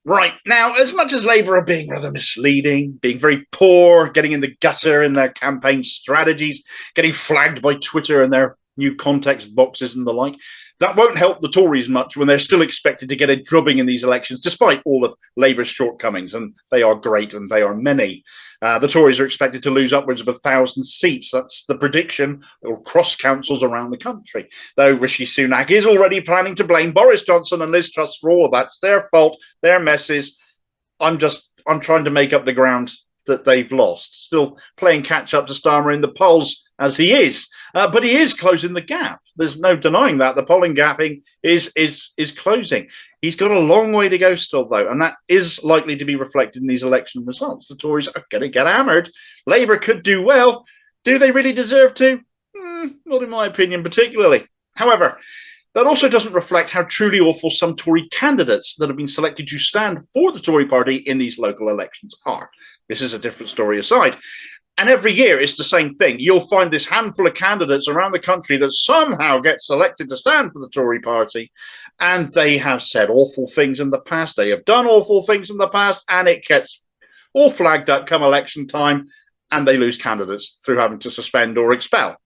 Right. Now, as much as Labour are being rather misleading, being very poor, getting in the gutter in their campaign strategies, getting flagged by Twitter and their new context boxes and the like, that won't help the Tories much when they're still expected to get a drubbing in these elections, despite all of Labour's shortcomings, and they are great and they are many. The Tories are expected to lose upwards of 1,000 seats. That's the prediction, or cross councils around the country. Though Rishi Sunak is already planning to blame Boris Johnson and Liz Truss for all of that. It's their fault, their messes. I'm trying to make up the ground that they've lost. Still playing catch up to Starmer in the polls as he is, but he is closing the gap. There's no denying that the polling gapping is closing. He's got a long way to go still, though, and that is likely to be reflected in these election results. The Tories are going to get hammered. Labour could do well. Do they really deserve to? Not in my opinion, particularly. However, that also doesn't reflect how truly awful some Tory candidates that have been selected to stand for the Tory party in these local elections are. This is a different story aside. And every year it's the same thing. You'll find this handful of candidates around the country that somehow get selected to stand for the Tory party. And they have said awful things in the past. They have done awful things in the past. And it gets all flagged up come election time. And they lose candidates through having to suspend or expel.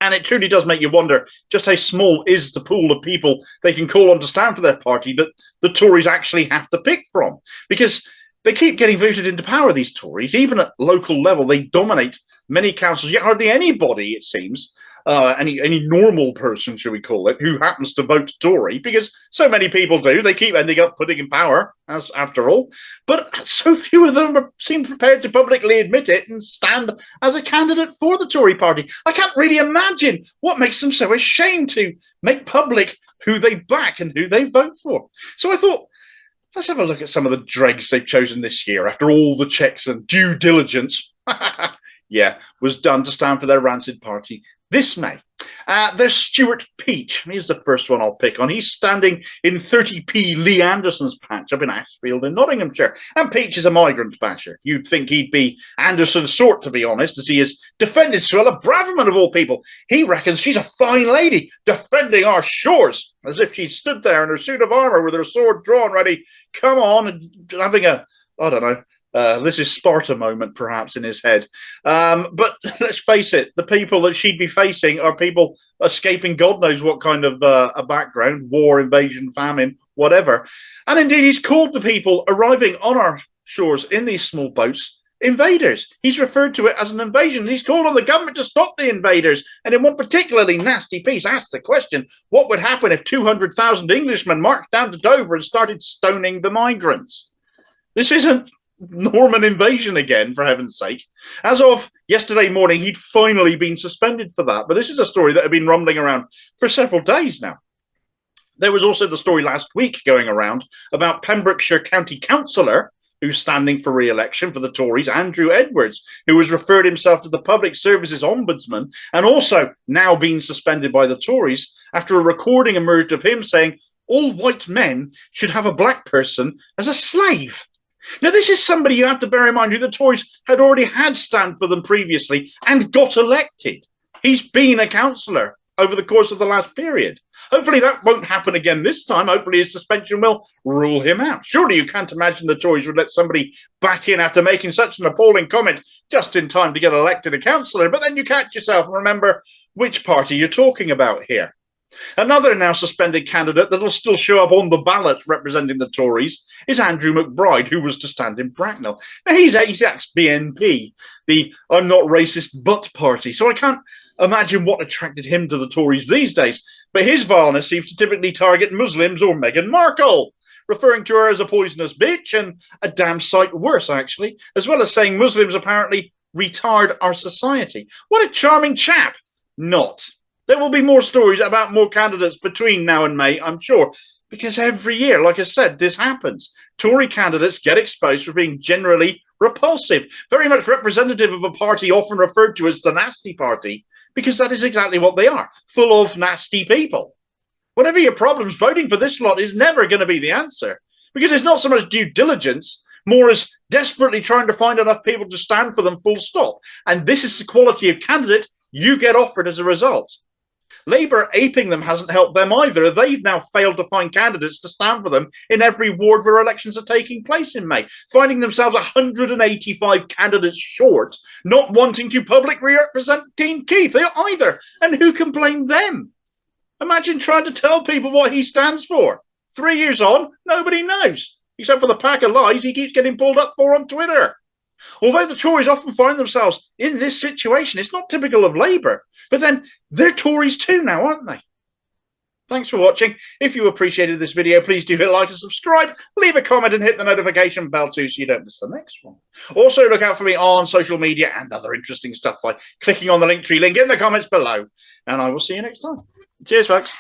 And it truly does make you wonder just how small is the pool of people they can call on to stand for their party that the Tories actually have to pick from. Because they keep getting voted into power, these Tories. Even at local level, they dominate many councils, yet hardly anybody, it seems, any normal person, should we call it, who happens to vote Tory, because so many people do. They keep ending up putting in power, as after all. But so few of them seem prepared to publicly admit it and stand as a candidate for the Tory party. I can't really imagine what makes them so ashamed to make public who they back and who they vote for. So I thought, let's have a look at some of the dregs they've chosen this year after all the checks and due diligence was done to stand for their rancid party this May. There's Stuart Peach. Here's the first one I'll pick on. He's standing in 30p Lee Anderson's patch up in Ashfield in Nottinghamshire. And Peach is a migrant basher. You'd think he'd be Anderson's sort, to be honest, as he has defended Suella Braverman, of all people. He reckons she's a fine lady defending our shores, as if she stood there in her suit of armour with her sword drawn, ready, come on, and having a, I don't know, this is Sparta moment, perhaps, in his head. But let's face it, the people that she'd be facing are people escaping God knows what kind of a background, war, invasion, famine, whatever. And indeed, he's called the people arriving on our shores in these small boats invaders. He's referred to it as an invasion. He's called on the government to stop the invaders. And in one particularly nasty piece, asked the question, what would happen if 200,000 Englishmen marched down to Dover and started stoning the migrants? This isn't Norman invasion again, for heaven's sake. As of yesterday morning, he'd finally been suspended for that. But this is a story that had been rumbling around for several days now. There was also the story last week going around about Pembrokeshire County Councillor, who's standing for re-election for the Tories, Andrew Edwards, who has referred himself to the Public Services Ombudsman and also now being suspended by the Tories after a recording emerged of him saying all white men should have a black person as a slave. Now, this is somebody you have to bear in mind who the Tories had already had stand for them previously and got elected. He's been a councillor over the course of the last period. Hopefully that won't happen again this time. Hopefully his suspension will rule him out. Surely you can't imagine the Tories would let somebody back in after making such an appalling comment just in time to get elected a councillor. But then you catch yourself and remember which party you're talking about here. Another now suspended candidate that'll still show up on the ballot representing the Tories is Andrew McBride, who was to stand in Bracknell. Now, he's ex-BNP, the I'm not racist but party, so I can't imagine what attracted him to the Tories these days, but his vileness seems to typically target Muslims or Meghan Markle, referring to her as a poisonous bitch and a damn sight worse, actually, as well as saying Muslims apparently retard our society. What a charming chap! Not. There will be more stories about more candidates between now and May, I'm sure, because every year, like I said, this happens. Tory candidates get exposed for being generally repulsive, very much representative of a party often referred to as the nasty party, because that is exactly what they are, full of nasty people. Whatever your problems, voting for this lot is never going to be the answer, because it's not so much due diligence, more as desperately trying to find enough people to stand for them full stop. And this is the quality of candidate you get offered as a result. Labour aping them hasn't helped them either. They've now failed to find candidates to stand for them in every ward where elections are taking place in May, finding themselves 185 candidates short, not wanting to publicly represent Dean Keith either. And who can blame them? Imagine trying to tell people what he stands for. 3 years on, nobody knows, except for the pack of lies he keeps getting pulled up for on Twitter. Although the Tories often find themselves in this situation, it's not typical of Labour. But then they're Tories too now, aren't they? Thanks for watching. If you appreciated this video, please do hit like and subscribe. Leave a comment and hit the notification bell too so you don't miss the next one. Also, look out for me on social media and other interesting stuff by clicking on the Linktree link in the comments below. And I will see you next time. Cheers, folks.